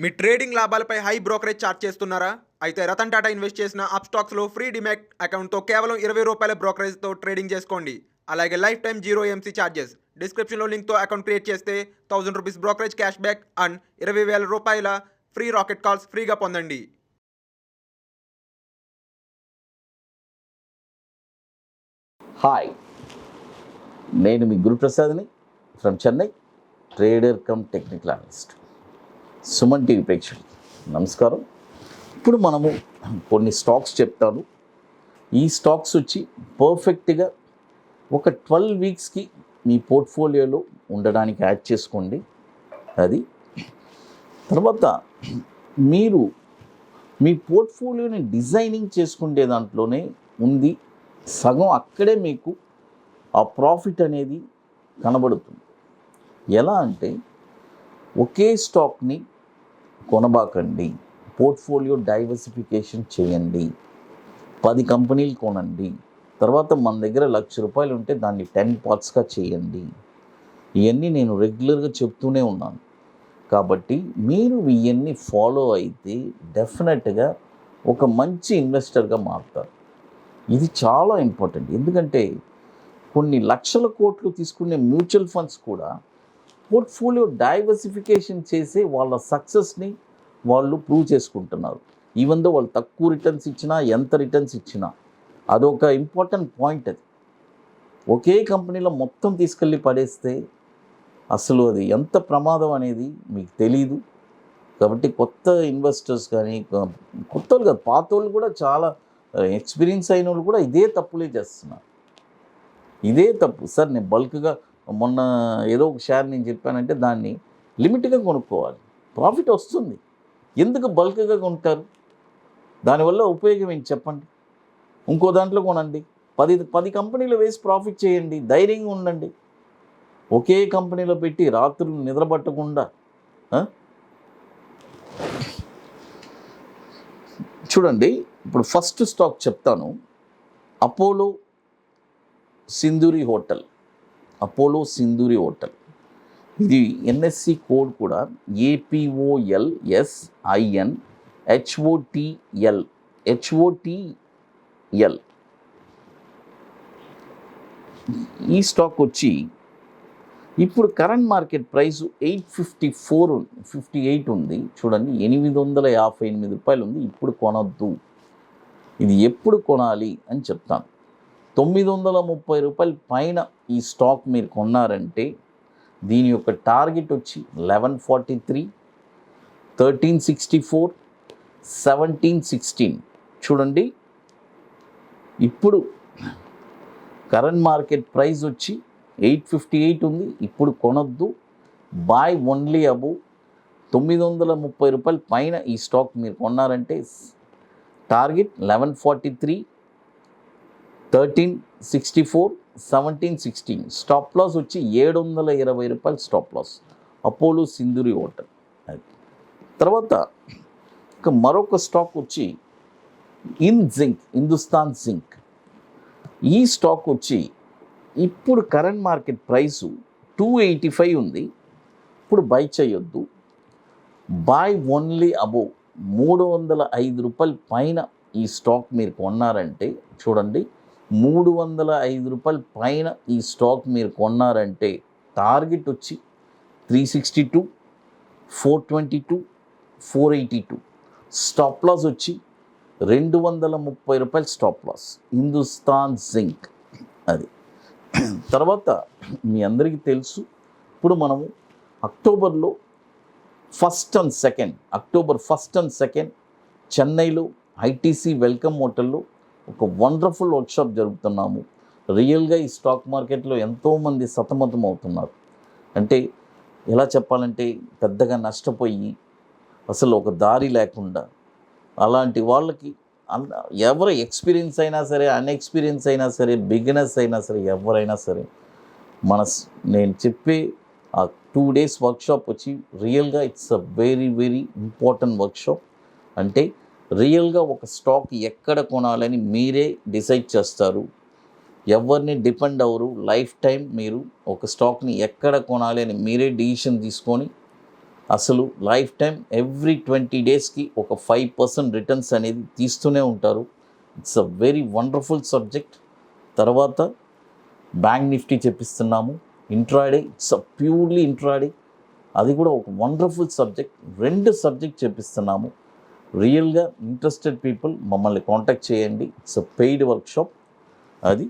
మీ trading లాభాలపై high brokerage charge చేస్తున్నారా? అయితే రతన్ టాటా ఇన్వెస్ట్ చేసిన అప్స్టాక్స్లో ఫ్రీ డిమాట్ అకౌంట్తో కేవలం ₹20 బ్రోకరేజ్తో ట్రేడింగ్ చేసుకోండి. అలాగే lifetime zero MC charges. డిస్క్రిప్షన్లో లింక్తో అకౌంట్ క్రియేట్ చేస్తే ₹1000 brokerage cash back and ₹20,000 free rocket calls ఫ్రీగా పొందండి. హాయ్, నేను మీ ప్రసాద్ని from Chennai, trader cum technical analyst. Suman TV ప్రేక్షకులు నమస్కారం. ఇప్పుడు మనము కొన్ని స్టాక్స్ చెప్తాను. ఈ స్టాక్స్ వచ్చి పర్ఫెక్ట్గా ఒక 12 వీక్స్కి మీ పోర్ట్ఫోలియోలో ఉండడానికి యాడ్ చేసుకోండి. అది తర్వాత మీరు మీ పోర్ట్ఫోలియోని డిజైనింగ్ చేసుకునే దాంట్లోనే ఉంది. సగం అక్కడే మీకు ఆ ప్రాఫిట్ అనేది కనబడుతుంది. ఎలా అంటే ఒకే స్టాక్ని కొనబాకండి, పోర్ట్ఫోలియో డైవర్సిఫికేషన్ చేయండి. 10 కంపెనీలు కొనండి. తర్వాత మన దగ్గర ₹1,00,000 ఉంటే దాన్ని 10 పార్ట్స్గా చేయండి. ఇవన్నీ నేను రెగ్యులర్గా చెప్తూనే ఉన్నాను. కాబట్టి మీరు ఇవన్నీ ఫాలో అయితే డెఫినెట్గా ఒక మంచి ఇన్వెస్టర్గా మారుతారు. ఇది చాలా ఇంపార్టెంట్. ఎందుకంటే కొన్ని లక్షల కోట్లు తీసుకునే మ్యూచువల్ ఫండ్స్ కూడా పోర్ట్ఫోలియో డైవర్సిఫికేషన్ చేసి వాళ్ళ సక్సెస్ని వాళ్ళు ప్రూవ్ చేసుకుంటున్నారు. ఈవెన్ దో వాళ్ళు తక్కువ రిటర్న్స్ ఇచ్చినా, ఎంత రిటర్న్స్ ఇచ్చినా, అదొక ఇంపార్టెంట్ పాయింట్. అది ఒకే కంపెనీలో మొత్తం తీసుకెళ్ళి పడేస్తే అసలు అది ఎంత ప్రమాదం అనేది మీకు తెలీదు. కాబట్టి కొత్త ఇన్వెస్టర్స్ కానీ, కొత్త వాళ్ళు కాదు, పాత వాళ్ళు కూడా, చాలా ఎక్స్పీరియన్స్ అయిన వాళ్ళు కూడా ఇదే తప్పులే చేస్తున్నారు. ఇదే తప్పు. సార్ నేను బల్క్గా మొన్న ఏదో ఒక షేర్ నేను చెప్పానంటే దాన్ని లిమిట్గా కొనుక్కోవాలి, ప్రాఫిట్ వస్తుంది. ఎందుకు బల్క్గా కొంటారు? దానివల్ల ఉపయోగం ఏంటి చెప్పండి? ఇంకో దాంట్లో కొనండి, 10 కంపెనీలు వేసి ప్రాఫిట్ చేయండి, ధైర్యంగా ఉండండి. ఒకే కంపెనీలో పెట్టి రాత్రులు నిద్రపట్టకుండా చూడండి. ఇప్పుడు ఫస్ట్ స్టాక్ చెప్తాను, Apollo Sindoori hotel. Apollo Sindoori hotel ఇది ఎన్ఎస్సి కోడ్ కూడా APOLSINHOTL. ఈ స్టాక్ వచ్చి ఇప్పుడు కరెంట్ మార్కెట్ ప్రైస్ 854.58 ఉంది. చూడండి, ₹858 ఉంది. ఇప్పుడు కొనొద్దు. ఇది ఎప్పుడు కొనాలి అని చెప్తాను. ₹930 పైన ఈ స్టాక్ మీరు కొన్నారంటే దీని యొక్క టార్గెట్ వచ్చి 1143, 1364, 1716. చూడండి, ఇప్పుడు కరెంట్ మార్కెట్ ప్రైస్ వచ్చి 858 ఉంది. ఇప్పుడు కొనొద్దు, బాయ్ ఓన్లీ అబోవ్. ₹930 పైన ఈ స్టాక్ మీరు కొన్నారంటే టార్గెట్ 1143, 1364, 1716. స్టాప్ లాస్ వచ్చి ₹720 stop loss. Apollo Sindoori hotel. తర్వాత మరొక స్టాక్ వచ్చి హిందుస్థాన్ జింక్. ఈ స్టాక్ వచ్చి ఇప్పుడు కరెంట్ మార్కెట్ ప్రైసు 285 ఉంది. ఇప్పుడు బై చేయొద్దు, బాయ్ ఓన్లీ అబోవ్. ₹305 పైన ఈ స్టాక్ మీరు కొన్నారంటే చూడండి, ₹305 పైన ఈ స్టాక్ మీరు కొన్నారంటే టార్గెట్ వచ్చి 362, 422, 482. స్టాప్ లాస్ వచ్చి ₹230 స్టాప్ లాస్. హిందుస్థాన్ జింక్ అది. తర్వాత మీ అందరికీ తెలుసు, ఇప్పుడు మనము అక్టోబర్ 1 and 2 చెన్నైలో ఐటీసీ వెల్కమ్ హోటల్లో ఒక వండర్ఫుల్ వర్క్షాప్ జరుపుతున్నాము. రియల్గా ఈ స్టాక్ మార్కెట్లో ఎంతోమంది సతమతం అవుతున్నారు. అంటే ఎలా చెప్పాలంటే పెద్దగా నష్టపోయి అసలు ఒక దారి లేకుండా, అలాంటి వాళ్ళకి ఎవరు ఎక్స్పీరియన్స్ అయినా సరే, అన్ఎక్స్పీరియన్స్ అయినా సరే, బిగినర్స్ అయినా సరే, ఎవరైనా సరే నేను చెప్పే ఆ 2 days వర్క్షాప్ వచ్చి రియల్గా it's a very very important workshop. అంటే రియల్గా ఒక స్టాక్ ఎక్కడ కొనాలని మీరే డిసైడ్ చేస్తారు. ఎవరిని డిపెండ్ అవ్వరు. లైఫ్ టైం మీరు ఒక స్టాక్ని ఎక్కడ కొనాలి అని మీరే డిసిషన్ తీసుకొని అసలు లైఫ్ టైం ఎవ్రీ 20 డేస్కి ఒక 5% రిటర్న్స్ అనేది తీస్తూనే ఉంటారు. It's a very wonderful subject. తర్వాత బ్యాంక్ నిఫ్టీ చెప్పిస్తున్నాము, intraday, it's a purely intraday, అది కూడా ఒక వండర్ఫుల్ సబ్జెక్ట్. 2 సబ్జెక్ట్ చెప్పిస్తున్నాము. రియల్గా ఇంట్రెస్టెడ్ పీపుల్ మమ్మల్ని కాంటాక్ట్ చేయండి. ఇట్స్ అ పెయిడ్ వర్క్షాప్ అది.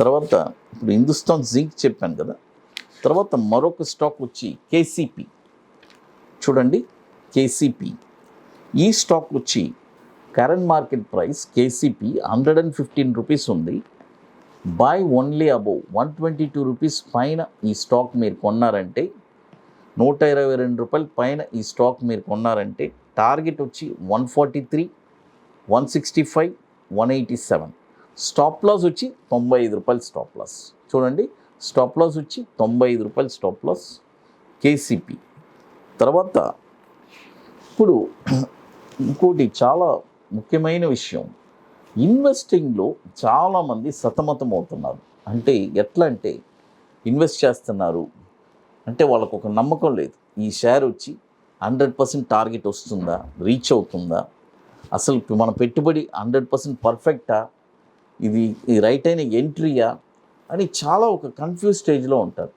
తర్వాత ఇప్పుడు హిందుస్థాన్ జింక్ చెప్పాను కదా. తర్వాత మరొక స్టాక్ వచ్చి కేసీపీ. చూడండి, కేసీపీ ఈ స్టాక్ వచ్చి current market price KCP 115 rupees ఉంది. బై ఓన్లీ అబోవ్ 122 రూపీస్ పైన ఈ స్టాక్ మీరు కొన్నారంటే, 122 రూపాయల పైన ఈ స్టాక్ మీరు కొన్నారంటే టార్గెట్ వచ్చి 143, 165, 187. స్టాప్ లాస్ వచ్చి 95 రూపాయలు స్టాప్ లాస్. చూడండి, స్టాప్ లాస్ వచ్చి 95 రూపాయలు స్టాప్ లాస్ కేసీపీ. తర్వాత ఇప్పుడు ఇంకోటి చాలా ముఖ్యమైన విషయం, ఇన్వెస్టింగ్లో చాలామంది సతమతం అవుతున్నారు. అంటే ఎట్లా అంటే, ఇన్వెస్ట్ చేస్తున్నారు అంటే వాళ్ళకు ఒక నమ్మకం లేదు. ఈ షేర్ వచ్చి 100% టార్గెట్ వస్తుందా, రీచ్ అవుతుందా, అసలు మన పెట్టుబడి 100% పర్ఫెక్టా, ఇది రైట్ అయిన ఎంట్రీయా అని చాలా ఒక కన్ఫ్యూజ్ స్టేజ్లో ఉంటారు.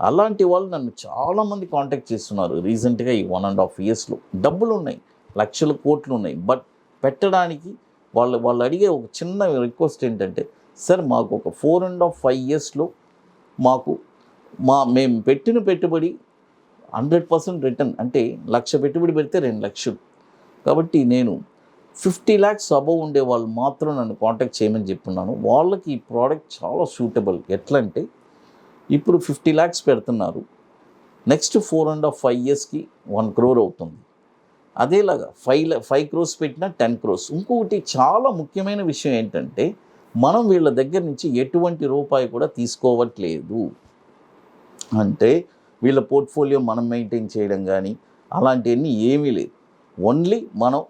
అలాంటి వాళ్ళు నన్ను చాలామంది కాంటాక్ట్ చేస్తున్నారు రీసెంట్గా. ఈ 1.5 ఇయర్స్లో డబ్బులు ఉన్నాయి, లక్షల కోట్లు ఉన్నాయి, బట్ పెట్టడానికి వాళ్ళు అడిగే ఒక చిన్న రిక్వెస్ట్ ఏంటంటే, సార్ మాకు ఒక 4.5 ఇయర్స్లో మాకు మేము పెట్టిన పెట్టుబడి 100% రిటర్న్, అంటే 1,00,000 పెట్టుబడి పెడితే 2 లక్షలు. కాబట్టి నేను 50 lakhs అబవ్ ఉండే వాళ్ళు మాత్రం నన్ను కాంటాక్ట్ చేయమని చెప్తున్నాను. వాళ్ళకి ఈ ప్రోడక్ట్ చాలా సూటబుల్. ఎట్లా అంటే, ఇప్పుడు 50 lakhs పెడుతున్నారు, నెక్స్ట్ 4.5 ఇయర్స్కి 1 crore అవుతుంది. అదేలాగా 5 crores పెట్టినా 10 crores. ఇంకొకటి చాలా ముఖ్యమైన విషయం ఏంటంటే, మనం వీళ్ళ దగ్గర నుంచి ఎటువంటి రూపాయి కూడా తీసుకోవట్లేదు. అంటే వీళ్ళ పోర్ట్ఫోలియో మనం మెయింటైన్ చేయడం కానీ అలాంటివన్నీ ఏమీ లేదు. ఓన్లీ మనం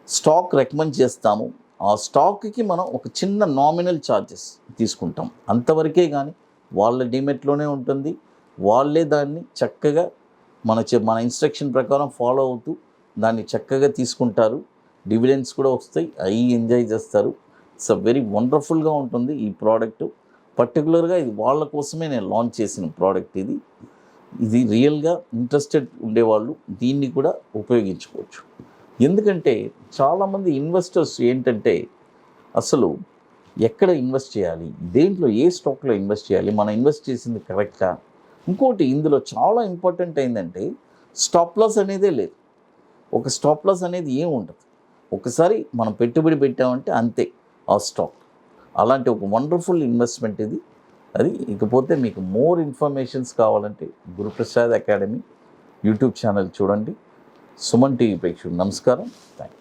స్టాక్ రికమెండ్ చేస్తాము, ఆ స్టాక్కి మనం ఒక చిన్న నామినల్ ఛార్జెస్ తీసుకుంటాం, అంతవరకే. కానీ వాళ్ళ డిమెట్లోనే ఉంటుంది. వాళ్ళే దాన్ని చక్కగా మన ఇన్స్ట్రక్షన్ ప్రకారం ఫాలో అవుతూ దాన్ని చక్కగా తీసుకుంటారు. డివిడెండ్స్ కూడా వస్తాయి, అవి ఎంజాయ్ చేస్తారు. ఇట్స్ అ వెరీ వండర్ఫుల్గా ఉంటుంది ఈ ప్రోడక్ట్. పర్టికులర్గా ఇది వాళ్ళ కోసమే నేను లాంచ్ చేసిన ప్రోడక్ట్ ఇది రియల్గా ఇంట్రెస్టెడ్ ఉండేవాళ్ళు దీన్ని కూడా ఉపయోగించుకోవచ్చు. ఎందుకంటే చాలామంది ఇన్వెస్టర్స్ ఏంటంటే, అసలు ఎక్కడ ఇన్వెస్ట్ చేయాలి, దేంట్లో ఏ స్టాక్లో ఇన్వెస్ట్ చేయాలి, మనం ఇన్వెస్ట్ చేసింది కరెక్టా. ఇంకోటి ఇందులో చాలా ఇంపార్టెంట్ ఏంటంటే, స్టాప్ లాస్ అనేదే లేదు. ఒక స్టాప్ లాస్ అనేది ఏం ఉండదు. ఒకసారి మనం పెట్టుబడి పెట్టామంటే అంతే ఆ స్టాక్. అలాంటి ఒక వండర్ఫుల్ ఇన్వెస్ట్మెంట్ ఇది. ఇకపోతే మీకు మోర్ ఇన్ఫర్మేషన్స్ కావాలంటే గురుప్రసాద్ అకాడమీ యూట్యూబ్ ఛానల్ చూడండి. సుమన్ టీవీ ప్రేక్షకులు నమస్కారం. Thank you.